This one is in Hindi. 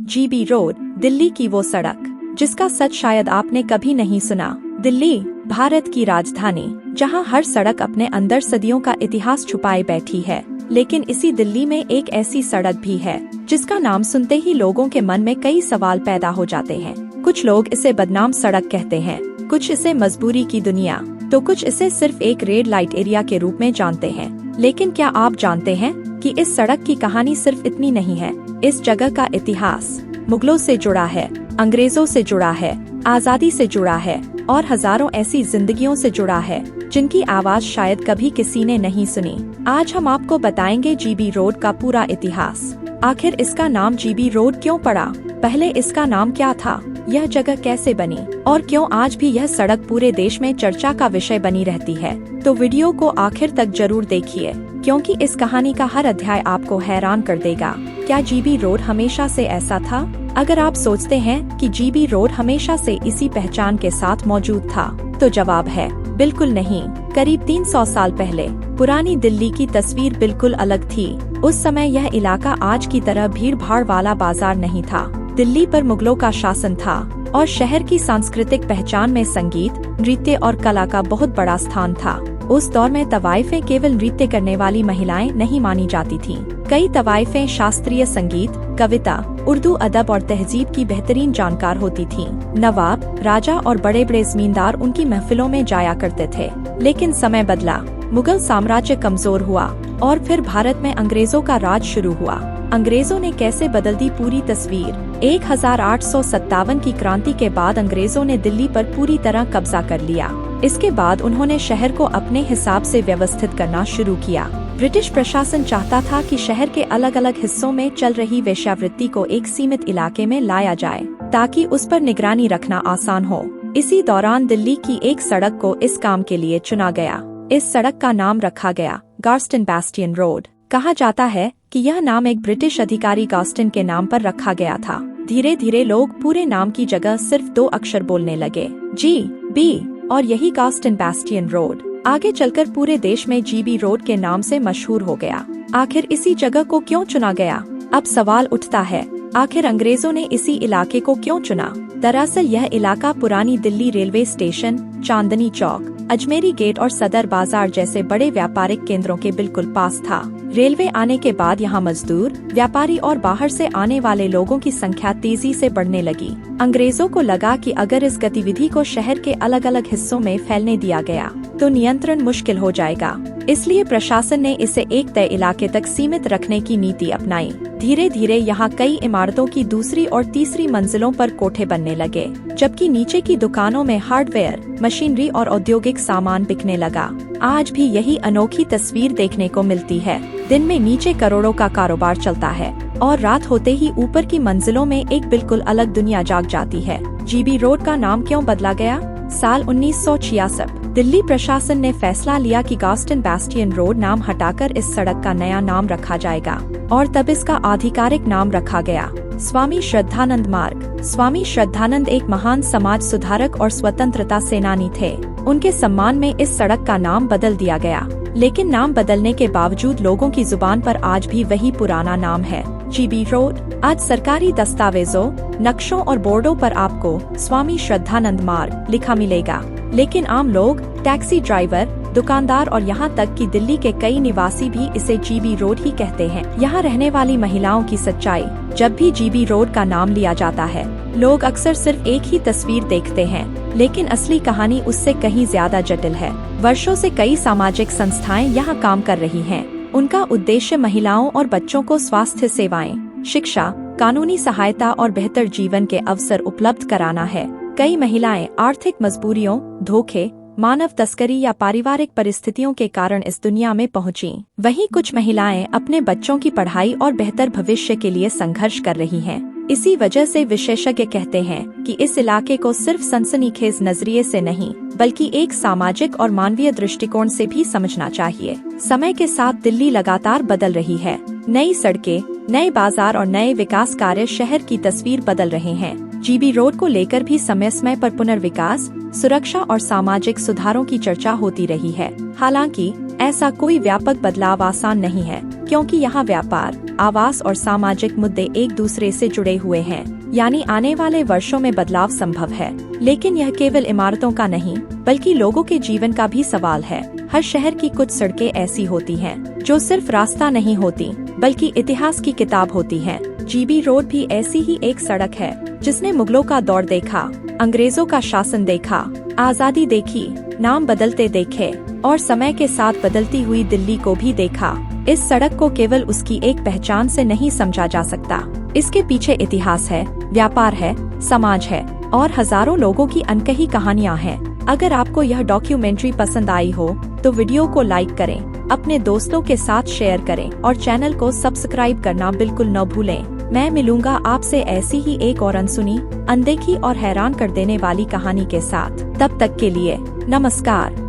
जीबी रोड, दिल्ली की वो सड़क जिसका सच शायद आपने कभी नहीं सुना। दिल्ली, भारत की राजधानी, जहां हर सड़क अपने अंदर सदियों का इतिहास छुपाए बैठी है। लेकिन इसी दिल्ली में एक ऐसी सड़क भी है जिसका नाम सुनते ही लोगों के मन में कई सवाल पैदा हो जाते हैं। कुछ लोग इसे बदनाम सड़क कहते हैं, कुछ इसे मजबूरी की दुनिया, तो कुछ इसे सिर्फ एक रेड लाइट एरिया के रूप में जानते हैं। लेकिन क्या आप जानते हैं कि इस सड़क की कहानी सिर्फ इतनी नहीं है। इस जगह का इतिहास मुगलों से जुड़ा है, अंग्रेजों से जुड़ा है, आजादी से जुड़ा है और हजारों ऐसी जिंदगियों से जुड़ा है जिनकी आवाज शायद कभी किसी ने नहीं सुनी। आज हम आपको बताएंगे जीबी रोड का पूरा इतिहास। आखिर इसका नाम जीबी रोड क्यों पड़ा, पहले इसका नाम क्या था, यह जगह कैसे बनी और क्यों आज भी यह सड़क पूरे देश में चर्चा का विषय बनी रहती है। तो वीडियो को आखिर तक जरूर देखिए, क्योंकि इस कहानी का हर अध्याय आपको हैरान कर देगा। क्या जीबी रोड हमेशा से ऐसा था? अगर आप सोचते हैं कि जीबी रोड हमेशा से इसी पहचान के साथ मौजूद था, तो जवाब है बिल्कुल नहीं। करीब 300 साल पहले पुरानी दिल्ली की तस्वीर बिल्कुल अलग थी। उस समय यह इलाका आज की तरह भीड़ भाड़ वाला बाजार नहीं था। दिल्ली पर मुगलों का शासन था और शहर की सांस्कृतिक पहचान में संगीत, नृत्य और कला का बहुत बड़ा स्थान था। उस दौर में तवाइफें केवल नृत्य करने वाली महिलाएं नहीं मानी जाती थीं। कई तवाइफें शास्त्रीय संगीत, कविता, उर्दू अदब और तहजीब की बेहतरीन जानकार होती थीं। नवाब, राजा और बड़े बड़े जमींदार उनकी महफिलों में जाया करते थे। लेकिन समय बदला, मुगल साम्राज्य कमजोर हुआ और फिर भारत में अंग्रेजों का राज शुरू हुआ। अंग्रेजों ने कैसे बदल दी पूरी तस्वीर। 1857 की क्रांति के बाद अंग्रेजों ने दिल्ली पर पूरी तरह कब्जा कर लिया। इसके बाद उन्होंने शहर को अपने हिसाब से व्यवस्थित करना शुरू किया। ब्रिटिश प्रशासन चाहता था कि शहर के अलग अलग हिस्सों में चल रही वेश्यावृत्ति को एक सीमित इलाके में लाया जाए, ताकि उस पर निगरानी रखना आसान हो। इसी दौरान दिल्ली की एक सड़क को इस काम के लिए चुना गया। इस सड़क का नाम रखा गया गार्स्टन बैस्टियन रोड। कहा जाता है कि यह नाम एक ब्रिटिश अधिकारी गार्स्टन के नाम पर रखा गया था। धीरे धीरे लोग पूरे नाम की जगह सिर्फ 2 अक्षर बोलने लगे, जी-बी, और यही गार्स्टन बैस्टियन रोड आगे चलकर पूरे देश में जीबी रोड के नाम से मशहूर हो गया। आखिर इसी जगह को क्यों चुना गया? अब सवाल उठता है, आखिर अंग्रेजों ने इसी इलाके को क्यों चुना? दरअसल यह इलाका पुरानी Delhi railway station, Chandni Chowk, Ajmeri gate और सदर बाजार जैसे बड़े व्यापारिक केंद्रों के बिल्कुल पास था। रेलवे आने के बाद यहाँ मजदूर, व्यापारी और बाहर से आने वाले लोगों की संख्या तेजी से बढ़ने लगी। अंग्रेजों को लगा कि अगर इस गतिविधि को शहर के अलग अलग हिस्सों में फैलने दिया गया तो नियंत्रण मुश्किल हो जाएगा। इसलिए प्रशासन ने इसे एक तय इलाके तक सीमित रखने की नीति अपनाई। धीरे धीरे यहाँ कई इमारतों की दूसरी और तीसरी मंजिलों पर कोठे बनने लगे, जबकि नीचे की दुकानों में हार्डवेयर, मशीनरी और औद्योगिक सामान बिकने लगा। आज भी यही अनोखी तस्वीर देखने को मिलती है। दिन में नीचे करोड़ों का कारोबार चलता है और रात होते ही ऊपर की मंजिलों में एक बिल्कुल अलग दुनिया जाग जाती है। जीबी रोड का नाम क्यों बदला गया? साल 1966 दिल्ली प्रशासन ने फैसला लिया कि गार्स्टन बैस्टियन रोड नाम हटाकर इस सड़क का नया नाम रखा जाएगा और तब इसका आधिकारिक नाम रखा गया स्वामी श्रद्धानंद मार्ग। स्वामी श्रद्धानंद एक महान समाज सुधारक और स्वतंत्रता सेनानी थे। उनके सम्मान में इस सड़क का नाम बदल दिया गया। लेकिन नाम बदलने के बावजूद लोगों की जुबान पर आज भी वही पुराना नाम है, जीबी रोड। आज सरकारी दस्तावेजों, नक्शों और बोर्डों पर आपको स्वामी श्रद्धानंद मार्ग लिखा मिलेगा। लेकिन आम लोग, टैक्सी ड्राइवर, दुकानदार और यहाँ तक कि दिल्ली के कई निवासी भी इसे जीबी रोड ही कहते हैं। यहाँ रहने वाली महिलाओं की सच्चाई, जब भी जीबी रोड का नाम लिया जाता है, लोग अक्सर सिर्फ एक ही तस्वीर देखते हैं, लेकिन असली कहानी उससे कहीं ज्यादा जटिल है। वर्षों से कई सामाजिक संस्थाएं यहाँ काम कर रही हैं। उनका उद्देश्य महिलाओं और बच्चों को स्वास्थ्य सेवाएं, शिक्षा, कानूनी सहायता और बेहतर जीवन के अवसर उपलब्ध कराना है। कई महिलाएं आर्थिक मजबूरियों, धोखे, मानव तस्करी या पारिवारिक परिस्थितियों के कारण इस दुनिया में पहुंची। वहीं कुछ महिलाएं अपने बच्चों की पढ़ाई और बेहतर भविष्य के लिए संघर्ष कर रही हैं। इसी वजह से विशेषज्ञ कहते हैं कि इस इलाके को सिर्फ सनसनीखेज नजरिए से नहीं, बल्कि एक सामाजिक और मानवीय दृष्टिकोण से भी समझना चाहिए। समय के साथ दिल्ली लगातार बदल रही है। नई सड़कें, नए बाजार और नए विकास कार्य शहर की तस्वीर बदल रहे हैं। जीबी रोड को लेकर भी समय समय पर पुनर्विकास, सुरक्षा और सामाजिक सुधारों की चर्चा होती रही है। हालांकि ऐसा कोई व्यापक बदलाव आसान नहीं है, क्योंकि यहाँ व्यापार, आवास और सामाजिक मुद्दे एक दूसरे से जुड़े हुए हैं। यानी आने वाले वर्षों में बदलाव संभव है, लेकिन यह केवल इमारतों का नहीं बल्कि लोगों के जीवन का भी सवाल है। हर शहर की कुछ सड़कें ऐसी होती हैं जो सिर्फ रास्ता नहीं होती बल्कि इतिहास की किताब होती हैं। जीबी रोड भी ऐसी ही एक सड़क है जिसने मुगलों का दौर देखा, अंग्रेजों का शासन देखा, आजादी देखी, नाम बदलते देखे और समय के साथ बदलती हुई दिल्ली को भी देखा। इस सड़क को केवल उसकी एक पहचान से नहीं समझा जा सकता। इसके पीछे इतिहास है, व्यापार है, समाज है और हजारों लोगों की अनकही कहानियां हैं। अगर आपको यह डॉक्यूमेंट्री पसंद आई हो तो वीडियो को लाइक करें, अपने दोस्तों के साथ शेयर करें और चैनल को सब्सक्राइब करना बिल्कुल न भूलें। मैं मिलूंगा आपसे ऐसी ही एक और अनसुनी, अनदेखी और हैरान कर देने वाली कहानी के साथ। तब तक के लिए नमस्कार।